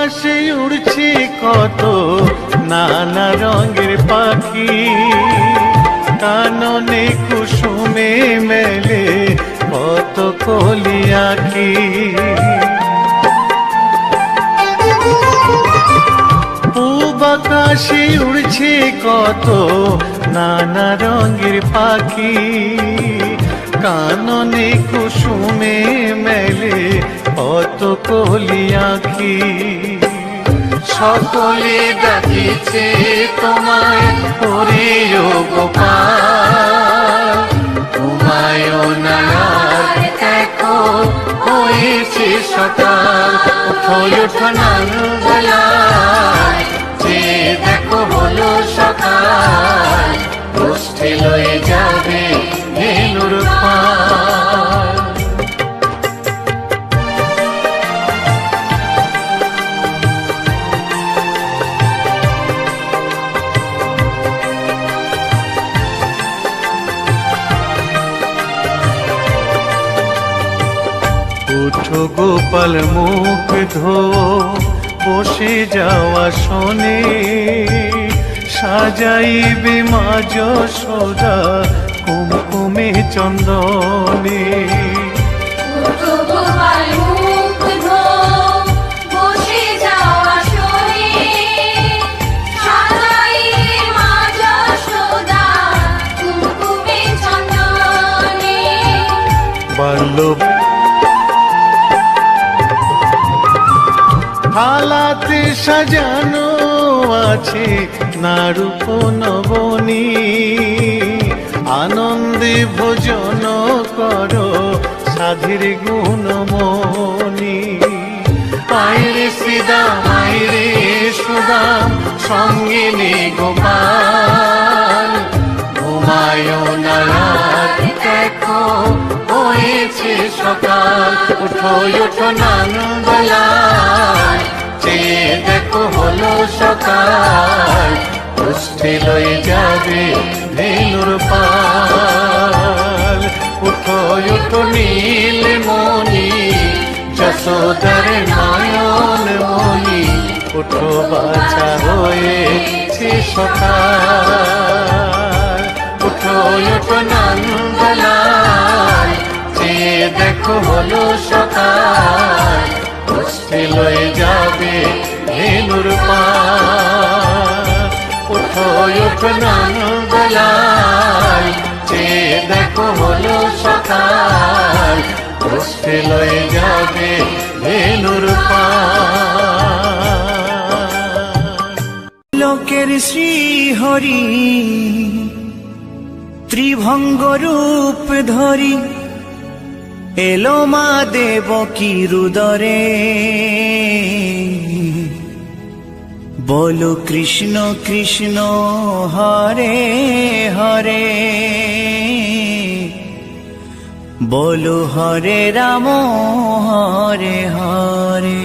আকাশে উড়ছে কত নানা রঙের পাখি, কাননে কুসুমে মেলে কত কলি আঁখি। পূব আকাশে উড়ছে কত নানা রঙের পাখি, কাননে কুসুমে মেলে কত কলি আঁখি। সকলে ডাকিছে তোমায় ওরে ও গোপাল, তোমায় নায়ার দেখো হয়েছে সকাল। ওঠো ওঠো নানবেলায়, যে দেখো হলো সকাল, গোষ্ঠী লয়ে যাবে ধেনুর পাল। উঠো গোপাল মুখ ধো, বসে যাওয়া শোনে, সাজাইবে মা যশোদা কুমকুমে চন্দনে। থালাতে সাজানো আছে নারূপ নবনী, আনন্দে ভোজন করো সাধীর গুণমণি। আইরে শ্রীদাম আইরে সুদাম, সঙ্গে নে গোপাল, ঘুমায় না রাত দেখো হয়েছে সকাল। উঠো ওঠো নানবেলায়, যে দেখো হলো সকাল, গোষ্ঠী লয়ে যাবে ধেনুর পাল। উঠো ওঠো নীলমণি, যশোদার নয়ন মণি, উঠো বাছা হয়েছে সকাল। উঠো ওঠো নানবেলায়, যে দেখো হলো সকাল, গোষ্ঠী লয়ে যাবে ধেনুর পাল। উঠো ওঠো নানবেলায়, যে দেখো হলো সকাল, গোষ্ঠী লয়ে যাবে ধেনুর পাল। লোকের শ্রী হরি ত্রিভঙ্গ রূপ ধরি, এলো মা দেবকী রুদরে। বলো কৃষ্ণ কৃষ্ণ হরে হরে, বলো হরে রাম হরে হরে।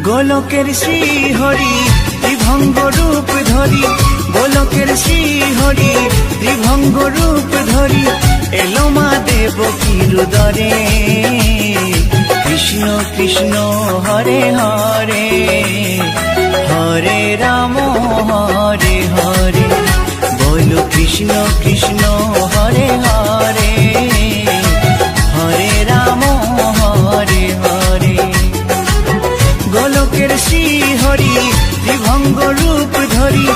গোলকের শ্রী হরি ত্রিভঙ্গ রূপ ধরি, গোলকের শ্রী হরি ত্রিভঙ্গ রূপ ধরি, এলো মা দেবকী রুদরে। কৃষ্ণ কৃষ্ণ হরে হরে, হরে রাম হরে হরে। বলো কৃষ্ণ কৃষ্ণ হরে হরে, হরে রাম হরে হরে। গোলকের শ্রী হরি ত্রিভঙ্গ রূপ ধরি,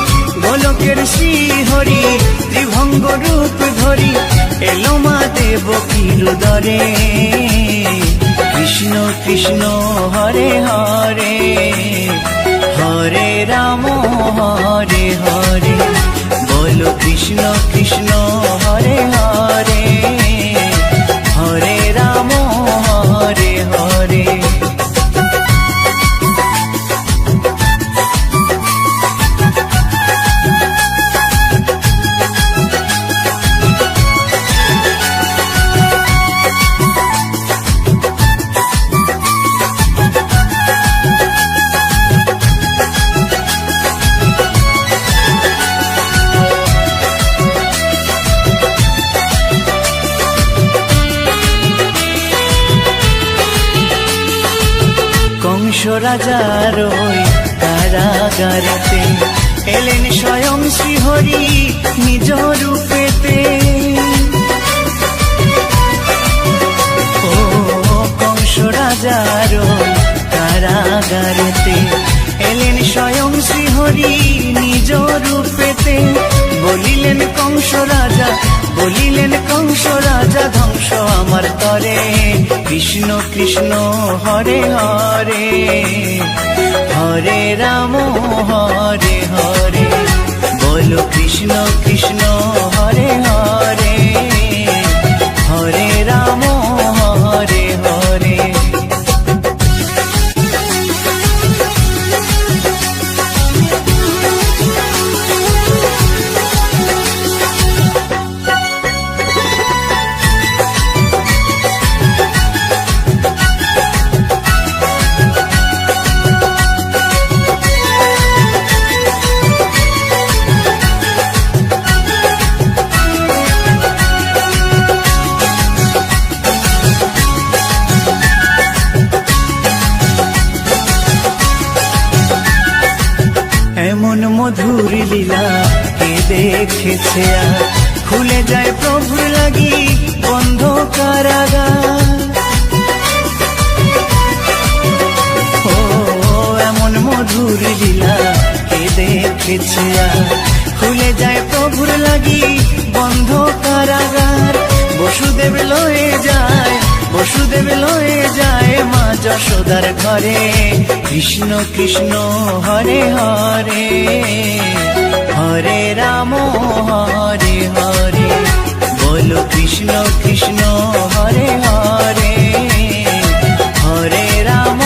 গোলকের শ্রী হরি ত্রিভঙ্গ রূপ ধরি, এলো মা দেবকী রুদরে। কৃষ্ণ কৃষ্ণ হরে হরে, হরে রাম হরে হরে। বলো কৃষ্ণ কৃষ্ণ হরে হরে, হরে রাম রাজার ওই কারাগারেতে এলেন স্বয়ং শ্রীহরি নিজ রূপেতে। ও কংস রাজার ওই কারাগারেতে এলেন স্বয়ং শ্রীহরি নিজ রূপেতে। বলিলেন কংস রাজা, বলিলেন কংস রাজা, ধ্বংস আমার তরে। কৃষ্ণ কৃষ্ণ হরে হরে, হরে রাম হরে হরে। বলো কৃষ্ণ কৃষ্ণ হরে হরে, হরে রাম হরে হরে। এমন মধুর লীলা কে দেখেছে আর, খুলে যায় প্রভুর লাগি বন্ধ কারাগার। ও এমন মধুর লীলা কে দেখেছে আর, খুলে যায় প্রভুর লাগি বন্ধ কারাগার। বসুদেব লয়ে যায়, বসুদেব লয়ে যায় মা যশোদার ঘরে। কৃষ্ণ কৃষ্ণ হরে হরে, হরে রাম হরে হরে। বলো কৃষ্ণ কৃষ্ণ হরে হরে, হরে রাম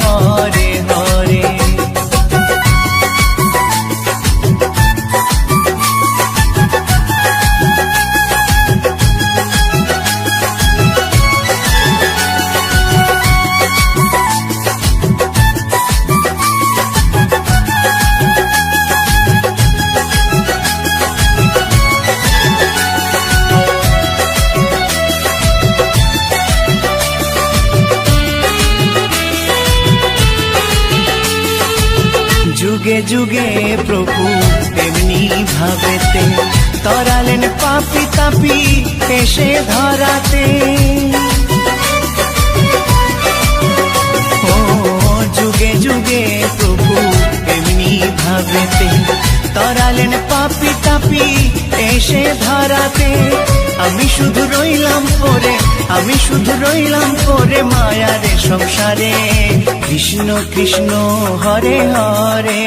হরে হরে। যুগে যুগে প্রভু তেমনি ভাবেতে, তরালেন পাপি তাপি এসে ধরাতে। ও যুগে যুগে প্রভু তেমনি ভাবেতে, তরালেন পাপি তাপি এসে ধরাতে। আমি শুধু রইলাম পরে, আমি শুধু রইলাম পরে মায়ারে সংসারে। কৃষ্ণ কৃষ্ণ হরে হরে,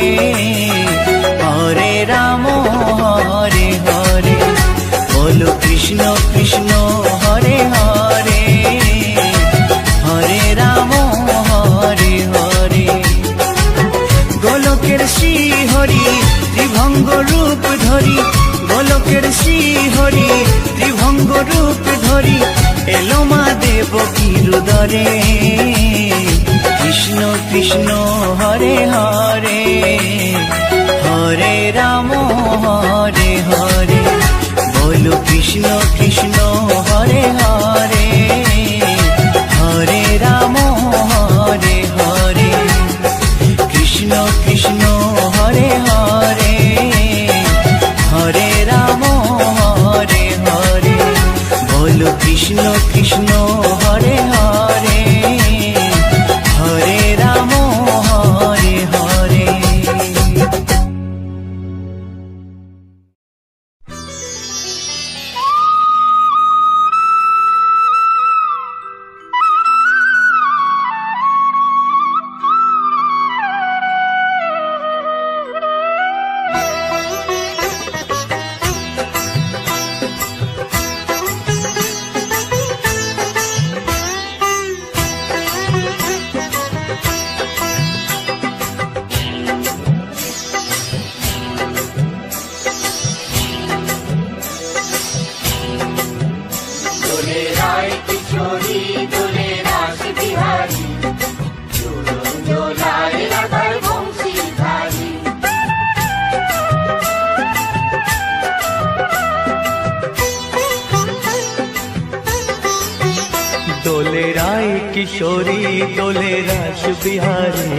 হরে রাম হরে হরে। বলো কৃষ্ণ কৃষ্ণ হরে হরে, হরে রাম হরে হরে। গোলকের শ্রীহরি ত্রিভঙ্গ রূপ ধরি, গোলকের শ্রীহরি ত্রিভঙ্গ রূপ ধরি। এলো মা দেবকীর উদরে। কৃষ্ণ কৃষ্ণ হরে হরে, হরে রাম হরে হরে। বলো কৃষ্ণ কৃষ্ণ হরে হরে, হরে রাম হরে হরে। কৃষ্ণ কৃষ্ণ হরে হরে, হরে রাম হরে হরে। বলো কৃষ্ণ কৃষ্ণ হরে হরে, হরে রাম হরে হরে। দোলে রায় কিশোরী দোলে রাস বিহারী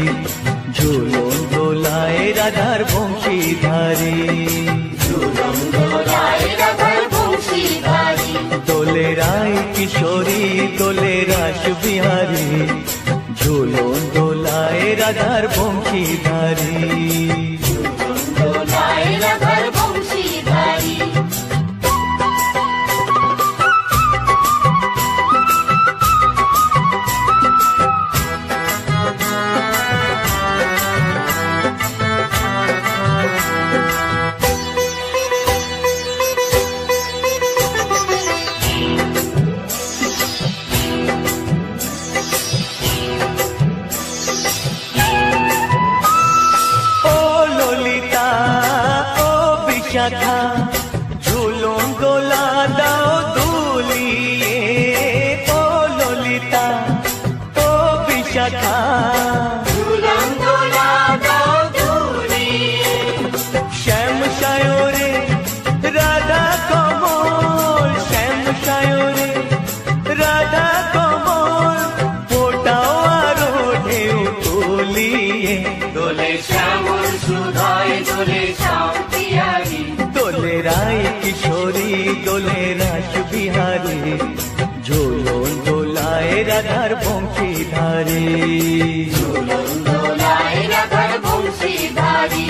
ঝুলন দোলায় রাধার বংশীধারী দোলে রায় কিশোরী দোলে রাস বিহারী ঝুলন দোলায় রাধার বংশীধারী শাখা ঝুলন দোলা দাও দুলিয়ে ও ললিতা ও বিশাখা ঝুলন দোলা দাও দুলিয়ে শ্যাম সায়রে রাধা কমল শ্যাম সায়রে রাধা কমল ফোটাও আরো ঢেউ তুলিয়ে দোলে শ্যামল সুধায় দোলে শান্তিয়ারি দোলে রায় কিশোরী দোলে রাস বিহারী ঝুলন দোলায় রাধার বংশীধারী ঝুলন দোলায় রাধার বংশীধারী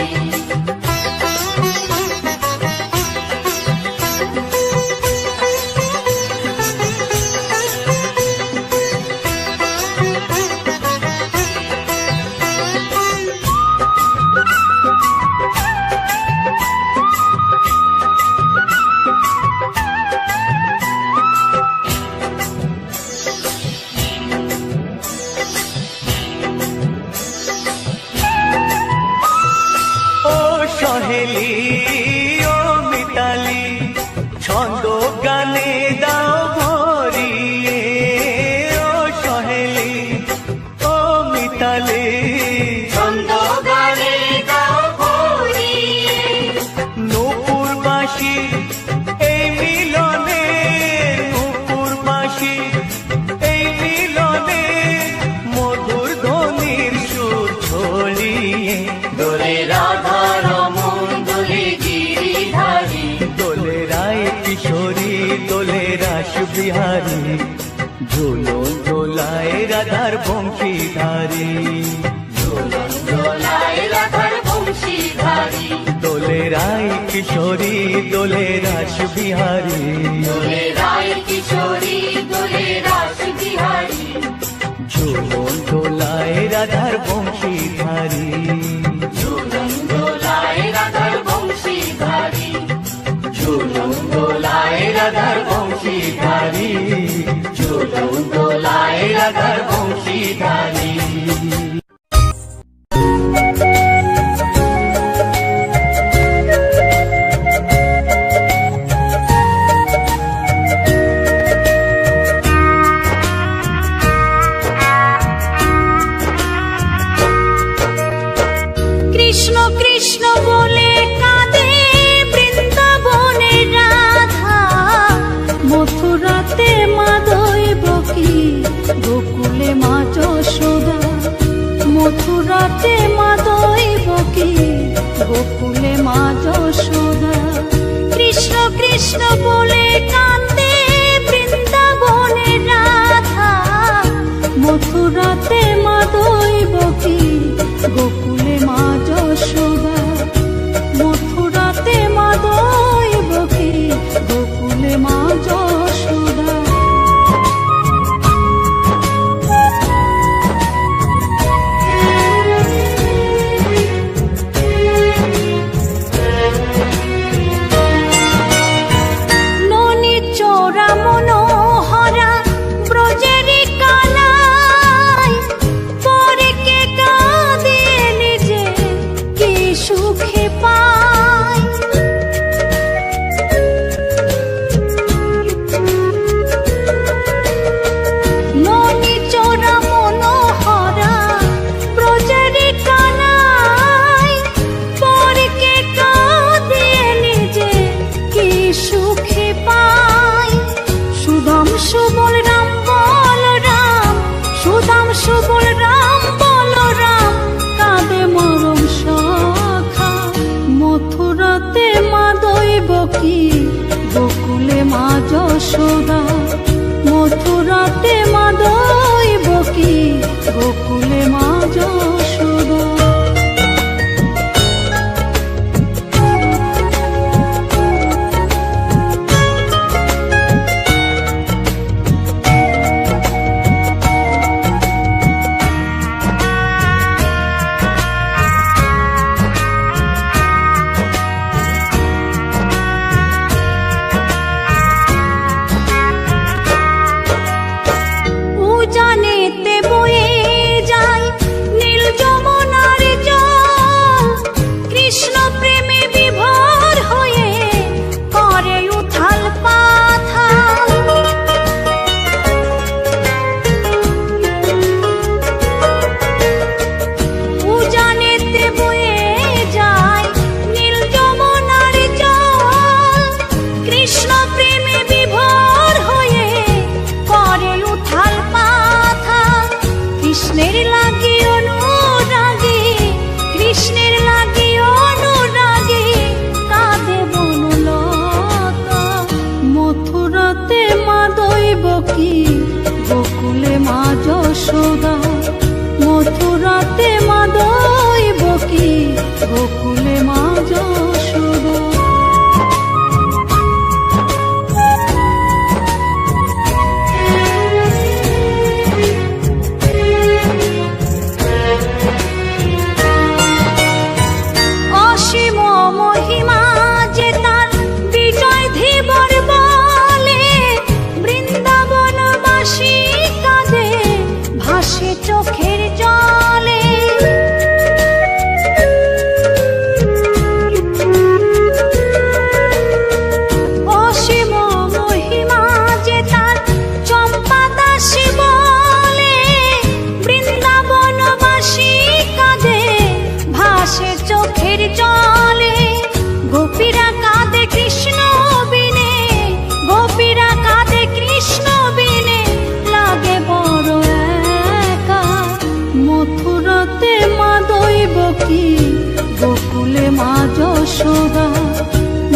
সহেলি ও মিতালি ছন্দ গানে দাও ভরিয়ে ও সহেলি ও মিতালি ছন্দ গানে দাও ভরিয়ে নূপুর বাঁশি এই মিলনে নূপুর বাঁশি এই মিলনে মধুর ধ্বনির সুর ছড়িয়ে দোলে রাধা রমন দোলে গিরিধারী দোলে রায় কিশোরী দোলে রাস বিহারী ঝুলন দোলায় রাধার বংশীধারী ঝুলন দোলায় রাধার বংশীধারী দোলে রায় কিশোরী দোলে রাস বিহারী দোলে রায় কিশোরী দোলে রাস বিহারী ঝুলন দোলায় রাধার বংশীধারী ঝুলন দোলায় রাধার বংশীধারী ঝুলন দোলায় রাধার বংশীধারী ঝুলন দোলায় রাধার বংশীধারী কৃষ্ণ কৃষ্ণ বলে কাঁদে বৃন্দাবনের রাধা মথুরাতে মা দৈবকী গোকুলে মা যশোদা মথুরাতে মা দৈবকী গোকুলে মা যশোদা কৃষ্ণ কৃষ্ণ বলে কাঁদে বৃন্দাবনের রাধা মথুরাতে মা দৈবকী গোকুলে মা যশোদা মথুরাতে মা দৈবকী গোকুলে মা যশোদা ননি চোরা মনোহরা ব্রজেরি কালাই পরে কে কাঁদিয়ে নিজে কি সুখে পায় ননি চোরা মনোহরা ব্রজেরি কালাই পরে কে কাঁদিয়ে নিজে কি সুখে পায় মা যশোদা, মথুরাতে মা দৈবকী, গোকুলে মা যশোদা। উজানেতে বয়ে যায় নীল যমুনার জল, কৃষ্ণ প্রেমে বিভোর হয়ে করে উথাল পাথাল। উজানেতে বয়ে যায় নীল যমুনার জল, কৃষ্ণ প্রেমে বিভোর হয়ে করে উথাল পাথাল। কৃষ্ণের লাগি অনুরাগে, কৃষ্ণের লাগি অনুরাগে কাঁদে বনলতা। মথুরাতে মা দৈবকী, গোকুলে মা যশোদা, মথুরাতে মা দৈবকী, গোকুলে মা যশোদা। অসীম মহিমা যে তার বিজয় ধীবর বলে, বৃন্দাবনবাসী কাঁদে ভাসে চোখের জলে। অসীম মহিমা যে তার চম্পা দাসী বলে, বৃন্দাবনবাসী কাঁদে ভাসে চোখের জলে। গোপীরা কাঁদে কৃষ্ণ বিনে, গোপীরা কাঁদে কৃষ্ণ বিনে, লাগে বড় একা। মথুরাতে মা দৈবকী, গোকুলে মা যশোদা,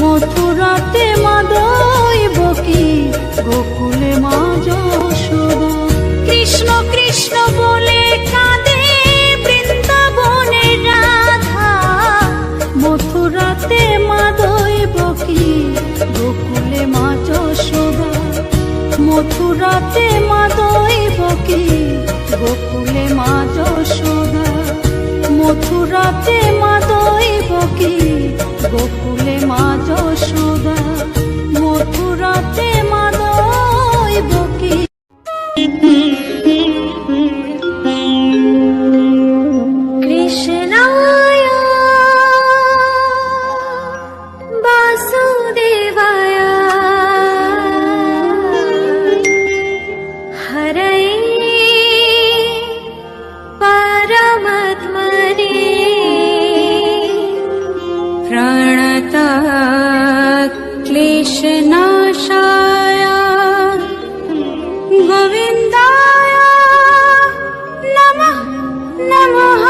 মথুরাতে মা দৈবকী, গোকুলে মা যশোদা। কৃষ্ণ কৃষ্ণ বলে কাঁদে বৃন্দাবনের রাধা, মথুরাতে মা দৈবকী, গোকুলে মা যশোদা, মথুরাতে মা দৈবকী, গোকুলে মা যশোদা, মথুরাতে মা দৈবকী, গোকুলে মা যশোদা, মথুরাতে মা দৈবকী। কৃষ্ণায় বাসুদেবায় হরয়ে পরমাত্মনে প্রণতাৎ ক্লেশনাশায় গোবিন্দায় নমঃ নমঃ।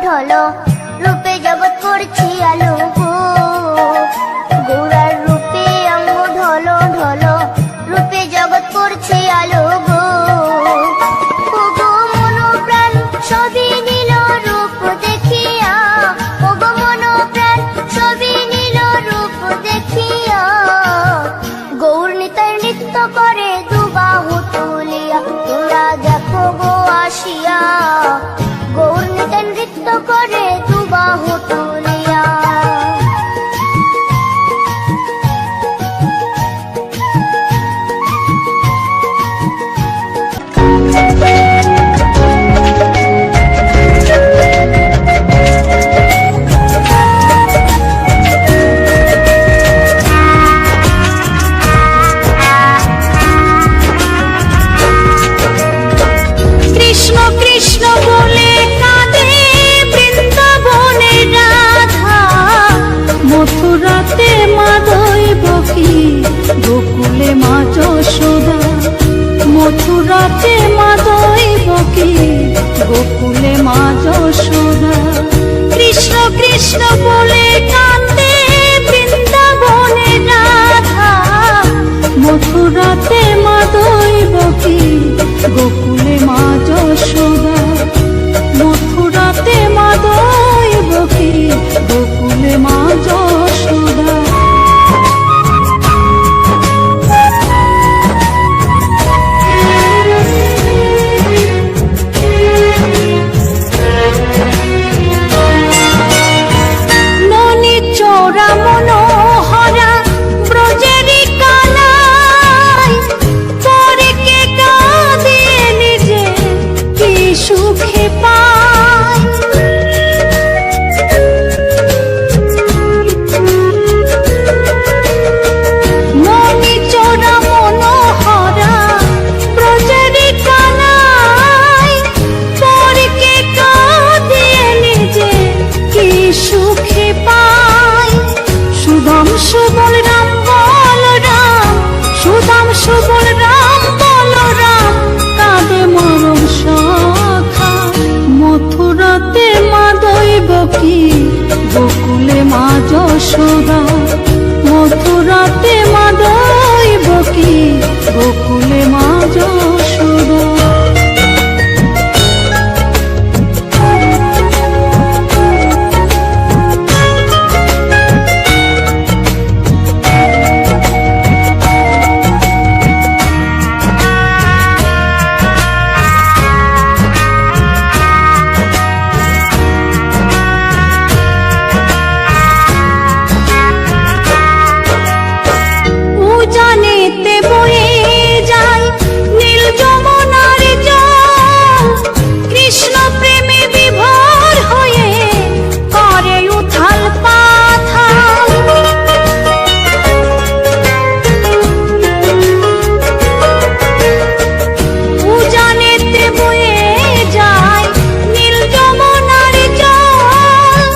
ঢলো রূপে জগৎ করছি আলো গো গৌরার রূপে অঙ্গ ঢলো ঢলো রূপে জগৎ করছি আলো গো ও গো মন প্রাণ সবই নীল রূপ দেখিয়া ও গো মন প্রাণ সবই নীল রূপ দেখিয়া গৌর নিতাই নৃত্য করে দুবাহু তুলিয়া তোমরা দেখো গো আসিয়া গৌর নিতাই নৃত্য করে দুবাহু তুলিয়া কৃষ্ণ কৃষ্ণ বলে কাঁদে বৃন্দাবনের রাধা মথুরাতে মা দৈবকী গোকুলে মা যশোদা মথুরাতে মা দৈবকী গোকুলে মা যশোদা কৃষ্ণ কৃষ্ণ বলে কাঁদে বৃন্দাবনের রাধা মথুরাতে মা দৈবকী গোকুলে মা যশোদা মথুরাতে মা দৈবকী গোকুলে মা যশোদা ননি চোরা মনোহরা ব্রজেরি কানাই পরে কে কাঁদিয়ে নিজে কি সুখে পায় ননি চোরা মনোহরা ব্রজেরি কানাই পরে কে কাঁদিয়ে নিজে কি সুখে পায় সুদাম সুবল রাম বলরাম সুদাম সুবল রাম বলরাম কাঁদে মরম সখা মথুরাতে মা দৈবকী গোকুলে মা যশোদা মথুরাতে মা দৈবকী গোকুলে মা যশোদা উজানেতে বয়ে যায় নীল যমুনার জল কৃষ্ণ প্রেমে বিভোর হয়ে করে উথাল পাথাল উজানেতে বয়ে যায় নীল যমুনার জল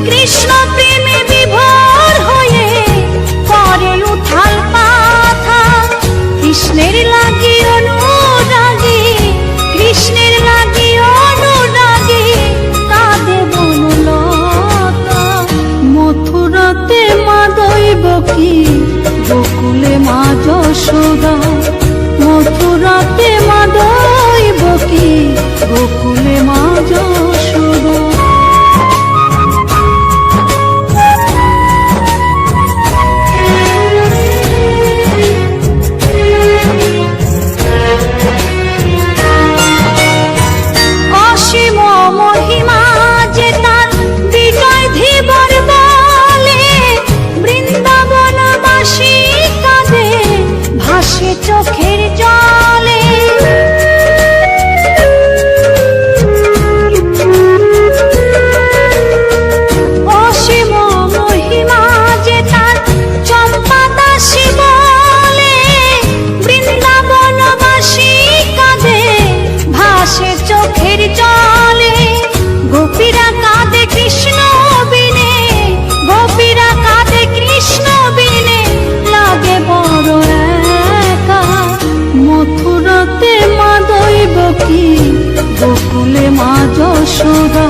কৃষ্ণ প্রেমে বিভোর হয়ে করে উথাল পাথাল কৃষ্ণের লাগি অনুরাগী কৃষ্ণের লাগি অনুরাগী কাঁদে বনলতা মথুরাতে মা দৈবকী গোকুলে মা যশোদা মথুরাতে মা দৈবকী গোকুলে মা যশোদা অসীম মহিমা যে তার বিজয় ধীবর বলে বৃন্দাবনবাসী কাঁদে ভাসে চোখের জলে অসীম মহিমা যে তার চম্পা দাসী বলে বৃন্দাবনবাসী কাঁদে ভাসে চোখের জলে গোপীরা কাঁদে কৃষ্ণ বিনে গোপীরা কাঁদে কৃষ্ণ বিনে লাগে বড় একা মথুরাতে মা দৈবকী গোকুলে মা যশোদা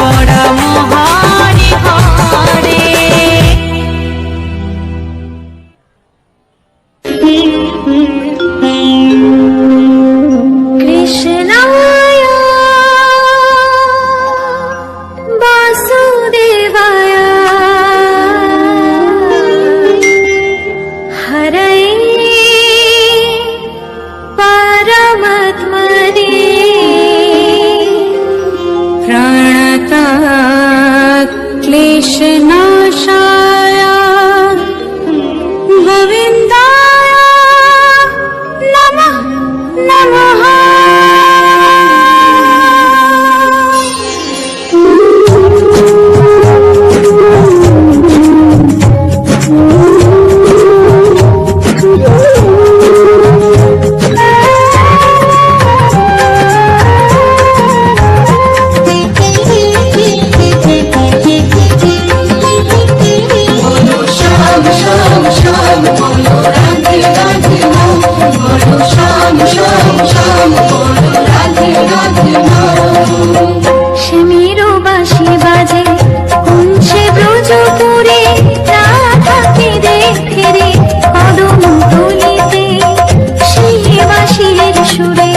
পরম হরে হরে। কৃষ্ণায় বাসুদেবায় হরে পরমাত্মনে প্রণতাৎ ক্লেশনাশায় গোবিন্দায় নমঃ নমঃ। সেমিরো বাঁশি বাজে কোন সে ব্রজপুরে, রাধাকে দেখে রে কদম তুলিতে সেই বাঁশির সুরে।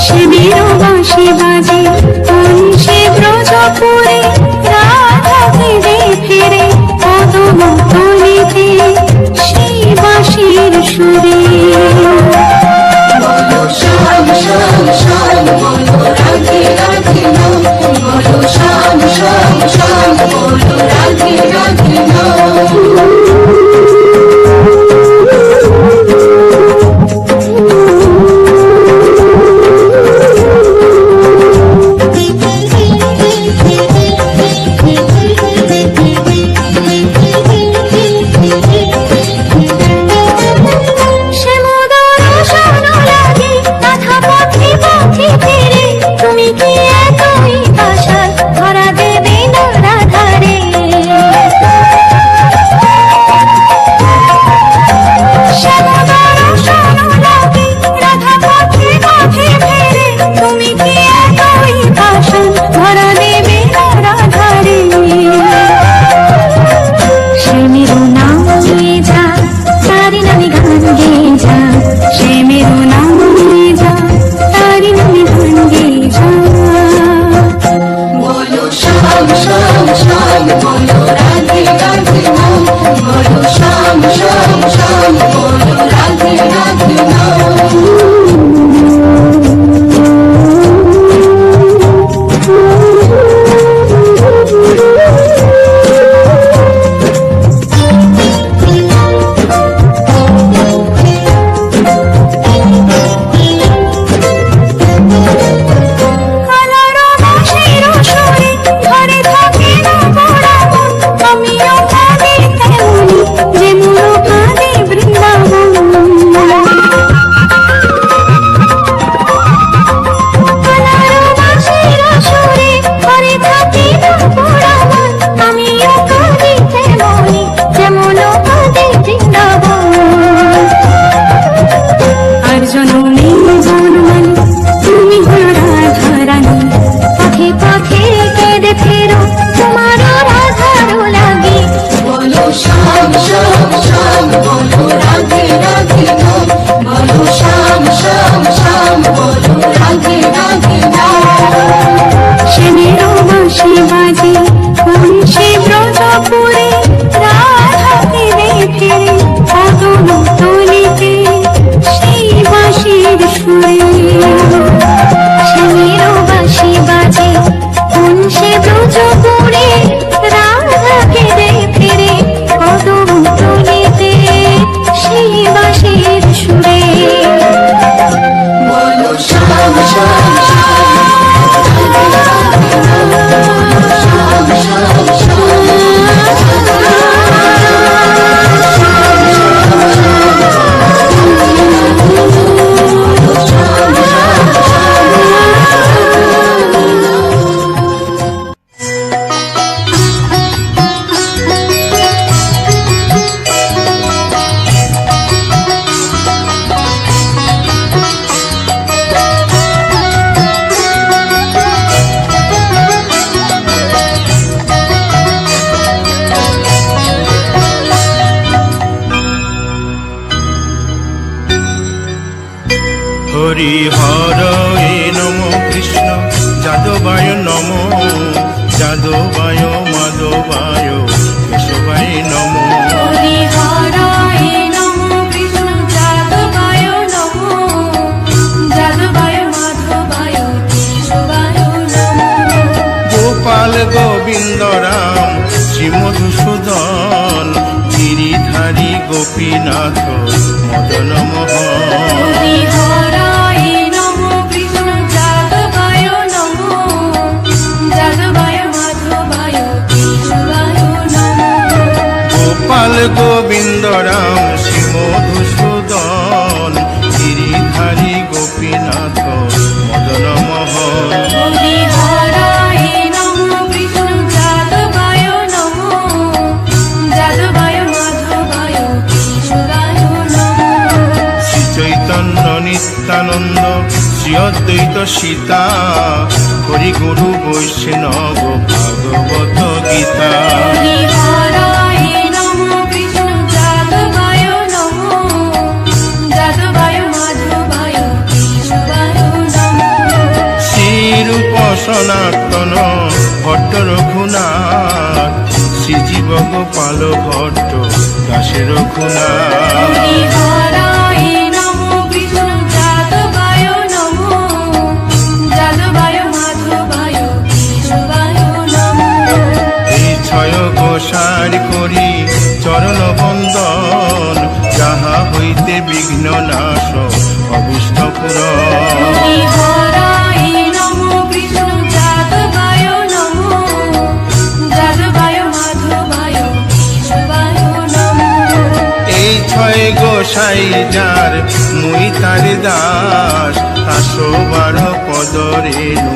সেমিরো বাঁশি বাজে কোন সে ব্রজপুরে, রাধাকে দেখে রে কদম তুলিতে সেই বাঁশির সুরে। শ্যাম শ্যাম শ্যাম বলো রাধে রাধে নাম, বলো শ্যাম শ্যাম শ্যাম বলো রাধে রাধে নাম। তুমি কি এতই আশা ধরা দেবে না রাধারে? রাধা পথে পথে ফেরে, তুমি কি এতই আশা ধরা দেবে না রাধারে? সে মেরু নাম নিয়ে যা, তারি নামে গান গেয়ে যা, সে মেরু নাম নিয়ে যা, তারি নামে গান গেয়ে যা। হরি হরয়ে নম কৃষ্ণ যাদবায় নম যাদবায় মাধবায় কেশবায় নম হরি হরায় নমঃ কৃষ্ণ যাদবায় নমঃ যাদবায় মাধবায় কেশবায় নমঃ গোপাল গোবিন্দ রাম শ্রী মধুসূদন গিরিধারী গোপীনাথ মদন মোহন হরি হরায় নমঃ কৃষ্ণ যাদবায় নমঃ যাদবায় মাধবায় কেশবায় নমঃ গোপাল গোবিন্দ রাম শ্রী মধুসূদন গিরিধারী গোপীনাথ মদন মোহন হরি হরায় নমঃ কৃষ্ণ যাদবায় নমঃ যাদবায় মাধবায় কেশবায় নমঃ শ্রী চৈতন্য নিত্যানন্দ শ্রী অদ্বৈত সীতা হরি গুরু বৈষ্ণব ভাগবত গীতা হরি হরায় নমঃ কৃষ্ণ যাদবায় নমঃ যাদবায় মাধবায় কেশবায় নমঃ শ্রীরূপ সনাতন ভট্ট রঘুনাথ শ্রীজীব গোপাল ভট্ট দাসের রঘুনাথ হরি হরায় নমঃ কৃষ্ণ যাদবায় নমঃ যাদবায় মাধবায় কেশবায় নমঃ এই ছয় গোসার করি চরণ বন্দন যাহা হইতে বিঘ্ন নাশ অভিষ্ট পুরন হরি হরায় নমঃ কৃষ্ণ যাদবায় নমঃ যাদবায় মাধবায় কেশবায় নমঃ এই ছয় গোসাই যার মুই তার দাস 112 পদ রেণু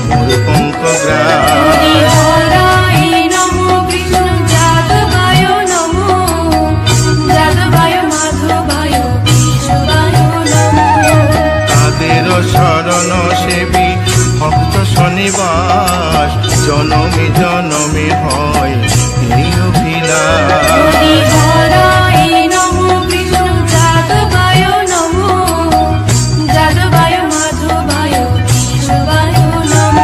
মোর পঙ্কগ্রাস হরি হরায় নমঃ কৃষ্ণ যাদবায় নমঃ যাদবায় মাধবায় কেশবায় নমঃ তাদের শরণ সেবী ভক্ত শনিবাস জনমে জনমে হয় এই অভিলাষ হরি হরায় নমঃ কৃষ্ণ যাদবায় নমঃ যাদবায় মাধবায় কেশবায় নমঃ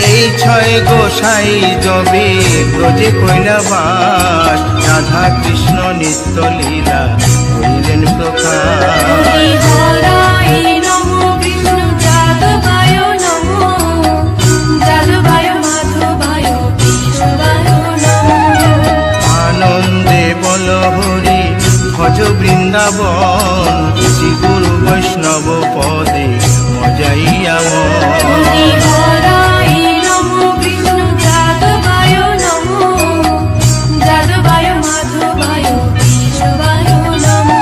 এই ছয় গোসাই যবে ব্রজে কৈলাবাস রাধা কৃষ্ণ নিত্য লীলা করিলেন প্রকাশ হরি হরায় নমঃ কৃষ্ণ যাদবায় নমঃ যাদবায় মাধবায় কেশবায় নমঃ আনন্দে বল হরি ভজ বৃন্দাবন শ্রী গুরু বৈষ্ণব পদে মজাইয়া মন হরি হরায় নমঃ কৃষ্ণ যাদবায় নমঃ যাদবায় মাধবায় কেশবায় নমঃ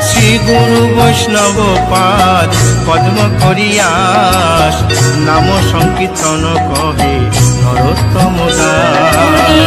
শ্রী গুরু বৈষ্ণব পাদ পদ্ম করিয়াস নাম সংকীর্তন কহে নরোত্তম দাস হরি